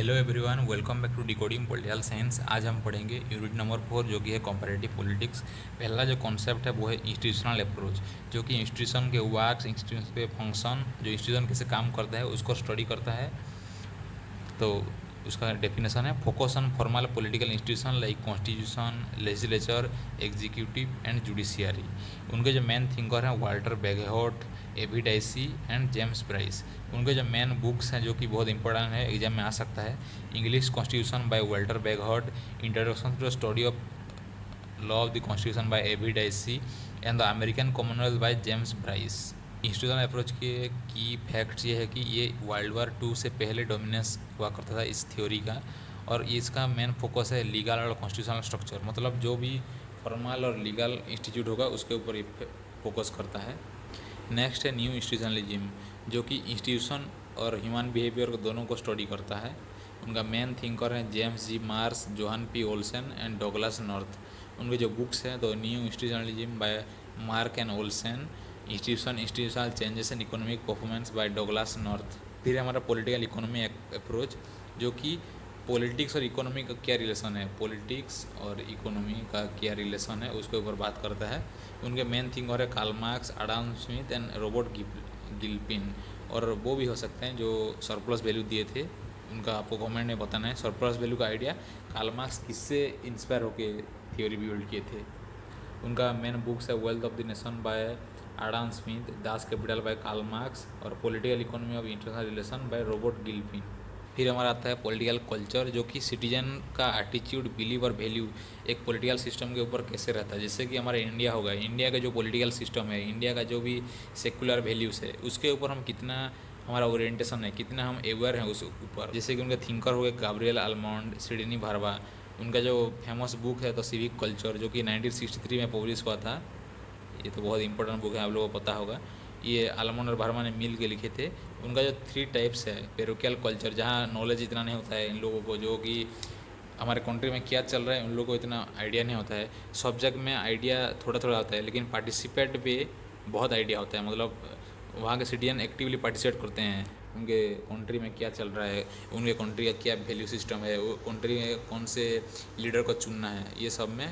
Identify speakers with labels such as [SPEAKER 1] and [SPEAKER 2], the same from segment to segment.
[SPEAKER 1] Hello everyone, welcome back to decoding political science. आज हम पढ़ेंगे यूनिट नंबर 4 जो कि है कंपैरेटिव पॉलिटिक्स। पहला जो कॉन्सेप्ट है वो है इंस्टीट्यूशनल अप्रोच, जो कि इंस्टीट्यूशन के वर्क्स, इंस्टीट्यूशन के फंक्शन, जो इंस्टीट्यूशन कैसे काम करता है उसको स्टडी करता है। तो उसका डेफिनेशन है focus on formal political institution like constitution, legislature, executive and judiciary. उनके जो मेन थिंकर हैं Walter Bagehot, AV Dicey and James Bryce. उनके जो मेन बुक्स हैं जो कि बहुत इंपॉर्टेंट है, एग्जाम में आ सकता है। English constitution by Walter Bagehot, introduction to study of law of the constitution by AV Dicey and the American commonwealth by James Bryce. Institutional approach के की फैक्ट्स ये है कि ये वर्ल्ड वार 2 से पहले डोमिनेंस हुआ करता था इस थ्योरी का, और ये इसका मेन फोकस है लीगल और कॉन्स्टिट्यूशनल स्ट्रक्चर, मतलब जो भी फॉर्मल और लीगल इंस्टीट्यूट होगा उसके ऊपर ये फोकस करता है। नेक्स्ट है न्यू इंस्टीट्यूशनलिज्म, जो कि इंस्टीट्यूशन और ह्यूमन बिहेवियर को दोनों को स्टडी करता है। उनका मेन थिंकर है James G March, Johan P Olsen and Douglass North. उनके जो बुक्स हैं the new institutionalism by March and Olsen, institutional changes in economic performance by Douglass North. फिर हमारा पॉलिटिकल इकोनॉमी अप्रोच, जो कि पॉलिटिक्स और economy का क्या रिलेशन है, पॉलिटिक्स और इकोनॉमी का क्या रिलेशन है उसके ऊपर बात करता है। उनके मेन थिंकर है Karl Marx, Adam Smith and Robert Gilpin. और वो भी हो सकते हैं जो सरप्लस वैल्यू दिए थे, उनका आपको कमेंट में बताना है। सरप्लस वैल्यू का आइडिया कार्ल मार्क्स किससे इंस्पायर होकर थ्योरी बिल्ड किए थे। उनका मेन बुक्स है wealth of the nation by Adam Smith, Das Kapital by Karl Marx और political economy of international relation by Robert Gilpin. फिर हमारा आता है पॉलिटिकल कल्चर, जो कि सिटीजन का एटीट्यूड, बिलीव और वैल्यू एक पॉलिटिकल सिस्टम के ऊपर कैसे रहता है। जैसे कि हमारा इंडिया होगा, इंडिया का जो पॉलिटिकल सिस्टम है, इंडिया का जो भी सेकुलर वैल्यूज़ है उसके ऊपर हम कितना, हमारा ओरिएंटेशन है, कितना हम अवेयर हैं उस ऊपर। जैसे कि उनके थिंकर हो गए गाब्रिएल आलमंड, सिडनी भारवा। उनका जो फेमस बुक है द सिविक कल्चर, जो कि 1963 में पब्लिश हुआ था। ये तो बहुत इंपॉर्टेंट बुक है, आप लोगों को पता होगा। ये आलमंड और वर्मा ने मिल के लिखे थे। उनका जो 3 टाइप्स है, पेरोकियल कल्चर, जहाँ नॉलेज इतना नहीं होता है इन लोगों को, जो कि हमारे कंट्री में क्या चल रहा है उन लोगों को इतना आइडिया नहीं होता है। सब्जेक्ट में आइडिया थोड़ा थोड़ा होता है, लेकिन पार्टिसिपेट पे बहुत आइडिया होता है। मतलब वहाँ के सिटीजन एक्टिवली पार्टिसिपेट करते हैं, उनके कंट्री में क्या चल रहा है, उनके कंट्री का क्या वैल्यू सिस्टम है, वो कंट्री में कौन से लीडर को चुनना है, ये सब में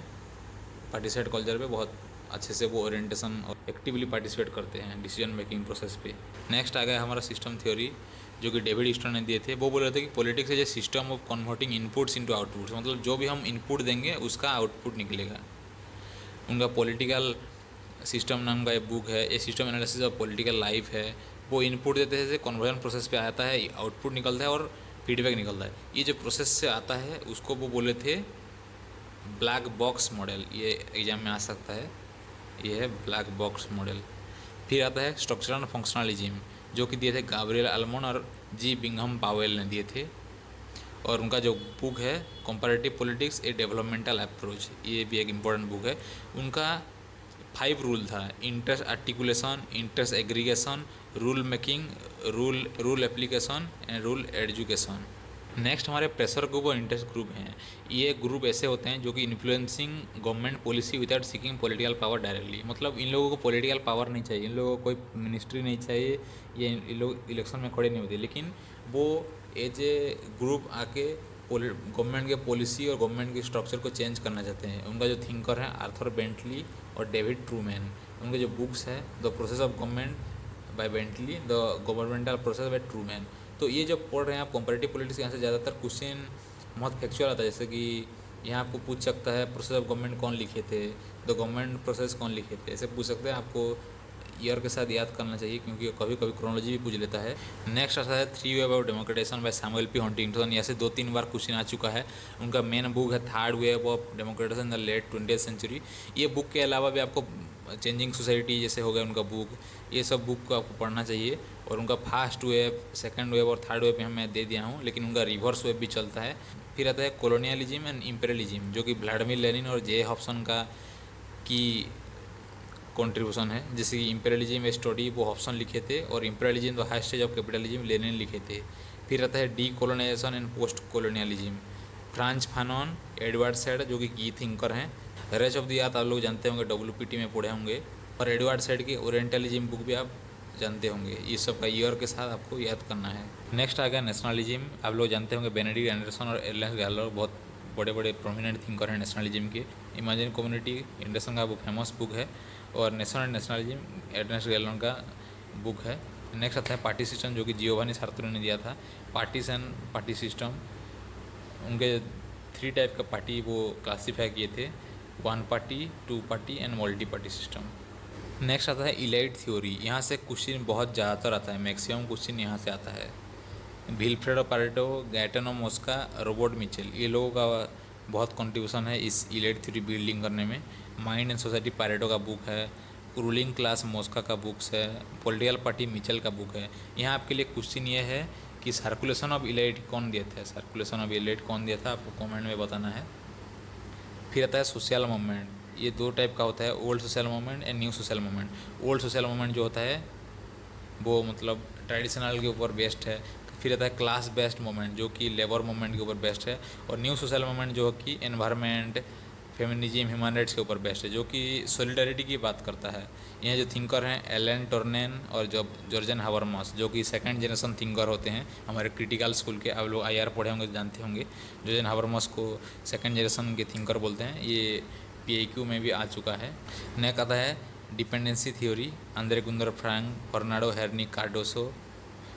[SPEAKER 1] पार्टिसिपेट कल्चर पे बहुत अच्छे से वो ओरिएंटेशन और एक्टिवली पार्टिसिपेट करते हैं डिसीजन मेकिंग प्रोसेस पे। नेक्स्ट आ गया हमारा सिस्टम थ्योरी, जो कि डेविड ईस्टन ने दिए थे। वो बोल रहे थे कि politics is a system of converting inputs into outputs, मतलब जो भी हम इनपुट देंगे उसका आउटपुट निकलेगा। उनका पॉलिटिकल सिस्टम नाम का एक बुक है, a system analysis of political life है। वो इनपुट देते थे, कन्वर्जन प्रोसेस पे आता है, आउटपुट निकलता है और फीडबैक निकलता है। ये जो प्रोसेस से आता है उसको वो बोले थे ब्लैक बॉक्स मॉडल। ये एग्जाम में आ सकता है, ये है ब्लैक बॉक्स मॉडल। फिर आता है स्ट्रक्चरल फंक्शनलिज्म, जो कि दिए थे गाब्रिएल आलमंड और जी बिंघम पावेल ने दिए थे। और उनका जो बुक है कंपैरेटिव पॉलिटिक्स ए डेवलपमेंटल अप्रोच, ये भी एक इम्पोर्टेंट बुक है। उनका 5 रूल था: interest articulation, interest aggregation, rule making, rule application and rule education. Next हमारे प्रेशर ग्रुप और इंटरेस्ट ग्रुप हैं। ये ग्रुप ऐसे होते हैं जो कि influencing government policy without seeking political power directly, मतलब इन लोगों को पॉलिटिकल पावर नहीं चाहिए, इन लोगों को कोई मिनिस्ट्री नहीं चाहिए, ये इन लोग इलेक्शन में खड़े नहीं होते, लेकिन वो एज ए ग्रुप आके गवर्नमेंट के पॉलिसी और गवर्नमेंट के स्ट्रक्चर को चेंज करना चाहते हैं। उनका जो थिंकर है आर्थर बेंटली और डेविड ट्रूमैन। उनके जो बुक्स है the process of government by Bentley, the governmental process by Truman. तो ये जब पढ़ रहे हैं आप कंपैरेटिव पॉलिटिक्स, यहाँ से ज़्यादातर क्वेश्चन बहुत फैक्चुअल आता है। जैसे कि यहाँ आपको पूछ सकता है प्रोसेस ऑफ गवर्नमेंट कौन लिखे थे, द गवर्नमेंट प्रोसेस कौन लिखे थे, ऐसे पूछ सकते हैं। आपको ईयर के साथ याद करना चाहिए, क्योंकि कभी कभी क्रोनोलॉजी भी पूछ लेता है। नेक्स्ट आता है 3 wave of democratization by Samuel P Huntington. यहाँ से 2-3 बार क्वेश्चन आ चुका है। उनका मेन बुक है third wave of democratization in the late 20th century. ये बुक के अलावा भी आपको चेंजिंग सोसाइटी जैसे हो गया उनका बुक, ये सब बुक को आपको पढ़ना चाहिए। और उनका फर्स्ट वेव, सेकंड वेव और थर्ड वेव में मैं दे दिया हूँ, लेकिन उनका रिवर्स वेव भी चलता है। फिर आता है कॉलोनियलिज्म एंड इंपीरियलिज्म, जो कि व्लादिमीर लेनिन और जे हॉब्सन का की कंट्रीब्यूशन है। जैसे कि इंपीरियलिज्म स्टडी वो हॉब्सन लिखे थे, और imperialism the high stage of capitalism Lenin लिखे थे। फिर आता है decolonization and post colonialism, Frantz Fanon, Edward Said, जो कि की थिंकर हैं। रेस्ट ऑफ द अर्थ आप लोग जानते होंगे, WPT में पढ़े होंगे। और एडवर्ड सैड की ओरिएंटलिज्म बुक भी आप जानते होंगे, ये सब का ईयर के साथ आपको याद करना है। नेक्स्ट आ गया नेशनलिज्म। आप लोग जानते होंगे बेनेडिक्ट एंडरसन और एर्नेस्ट गैलर बहुत बड़े बड़े प्रोमिनेंट थिंकर हैं नेशनलिज्म के। इमेजिन कम्युनिटी एंडरसन का वो फेमस बुक है और नेशनल एंड नेशनलिज्म एर्नेस्ट गैलर का बुक है। नेक्स्ट आता है पार्टी सिस्टम, जो कि जियोवानी सार्त्री ने दिया था। पार्टीशन पार्टी सिस्टम, उनके 3 टाइप का पार्टी वो क्लासीफाई किए थे, 1 party, 2 party and multi party system. Next आता है इलाइट थ्योरी। यहाँ से क्वेश्चन बहुत ज़्यादातर आता है, मैक्सिमम क्वेश्चन यहाँ से आता है। विल्फ्रेडो पारेटो, गैटनो मोस्का, रॉबर्ट मिचेल, ये लोगों का बहुत कंट्रीब्यूशन है इस इलाइट थ्योरी बिल्डिंग करने में। माइंड एंड सोसाइटी पारेटो का बुक है, रूलिंग क्लास मोस्का का बुक्स है, पॉलिटिकल पार्टी मिचेल का बुक है। यहाँ आपके लिए क्वेश्चन ये है कि सर्कुलेशन ऑफ इलाइट कौन दिया था, सर्कुलेशन ऑफ इलाइट कौन दिया था, आपको कमेंट में बताना है। फिर आता है सोशल मूवमेंट। ये 2 टाइप का होता है, old social movement and new social movement. Old social movement जो होता है वो मतलब ट्रेडिशनल के ऊपर बेस्ड है। फिर आता है क्लास बेस्ड मूवमेंट, जो कि लेबर मूवमेंट के ऊपर बेस्ड है। और न्यू सोशल मूवमेंट जो कि एनवायरनमेंट, फेमिनिज्म, ह्यूमन राइट्स के ऊपर बेस्ड है, जो कि सॉलिडारिटी की बात करता है। यहाँ जो थिंकर हैं एलन टर्नेन और जॉर्जन हाबरमास, जो कि 2nd जनरेशन थिंकर होते हैं हमारे क्रिटिकल स्कूल के। आप लोग IR पढ़े होंगे, जानते होंगे। जॉर्जन हाबरमास को 2nd जनरेशन के थिंकर बोलते हैं। ये PIQ में भी आ चुका है। नेक्स्ट आता है dependency theory, Andre Gunder Frank, Fernando हेरनिक कार्डोसो।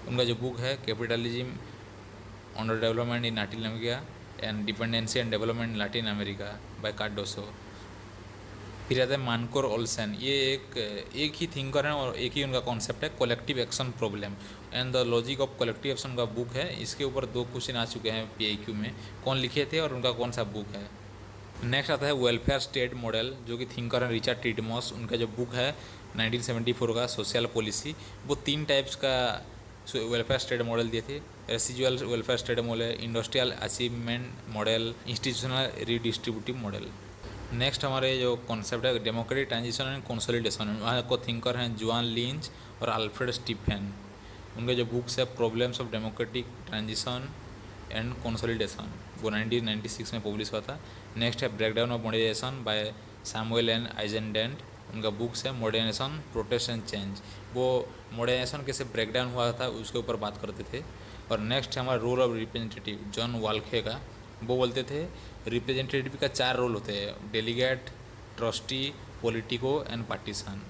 [SPEAKER 1] उनका जो बुक है capitalism underdevelopment in Latin America and dependency and development in Latin America by Cardoso. फिर आता है मानकोर ओल्सन। ये एक ही थिंकर हैं और एक ही उनका कॉन्सेप्ट है, collective action problem and the logic of collective action का बुक है। इसके ऊपर 2 क्वेश्चन आ चुके हैं PIQ में, कौन लिखे थे और उनका कौन सा बुक है। नेक्स्ट आता है वेलफेयर स्टेट मॉडल, जो कि थिंकर हैं रिचर्ड टिटमॉस। उनका जो बुक है 1974 का सोशल पॉलिसी। वो 3 टाइप्स का वेलफेयर स्टेट मॉडल दिए थे, residual welfare state model, industrial achievement model, institutional redistributive model. Next हमारे जो कॉन्सेप्ट है डेमोक्रेटिक ट्रांजिशन एंड कंसोलिडेशन, वहाँ को थिंकर हैं जुआन लिंच और अल्फ्रेड स्टीफेन। उनके जो बुक्स है problems of democratic transition and consolidation, वो 1996 में पब्लिश हुआ था। नेक्स्ट है breakdown of modernization by Samuel N Eisenstadt. उनका बुक्स है मॉडर्नाइजेशन, प्रोटेस्ट एंड चेंज। वो मॉडर्नाइजेशन कैसे ब्रेकडाउन हुआ था उसके ऊपर बात करते थे। और नेक्स्ट है हमारा रोल ऑफ रिप्रेजेंटेटिव, जॉन वाल्के का। वो बोलते थे रिप्रेजेंटेटिव का 4 रोल होते हैं, delegate, trustee, politico and partition.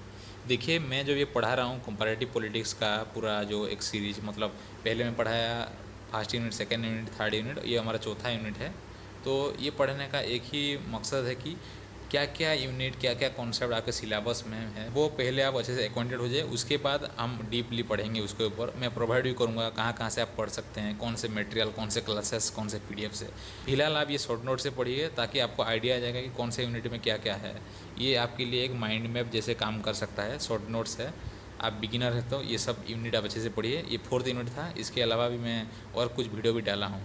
[SPEAKER 1] देखिए मैं जो ये पढ़ा रहा हूँ कंपैरेटिव पॉलिटिक्स का पूरा जो एक सीरीज, मतलब पहले मैं पढ़ाया first unit, 2nd unit, 3rd unit, ये हमारा 4था यूनिट है। तो ये पढ़ने का एक ही मकसद है कि क्या क्या यूनिट, क्या क्या कॉन्सेप्ट आपके सिलेबस में है वो पहले आप अच्छे से एक्वाइंटेड हो जाए, उसके बाद हम डीपली पढ़ेंगे उसके ऊपर। मैं प्रोवाइड भी करूँगा कहाँ कहाँ से आप पढ़ सकते हैं, कौन से मटेरियल, कौन से क्लासेस, कौन से PDF से। फिलहाल आप ये शॉर्ट नोट से पढ़िए ताकि आपको आइडिया आ जाएगा कि कौन से यूनिट में क्या क्या है। ये आपके लिए एक माइंड मैप जैसे काम कर सकता है, शॉर्ट नोट्स है। आप बिगिनर है तो ये सब यूनिट आप अच्छे से पढ़िए। ये 4th यूनिट था, इसके अलावा भी मैं और कुछ वीडियो भी डाला हूँ।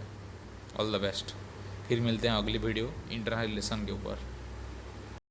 [SPEAKER 1] All the best. फिर मिलते हैं अगली वीडियो इंटरनल रिलेशन के ऊपर।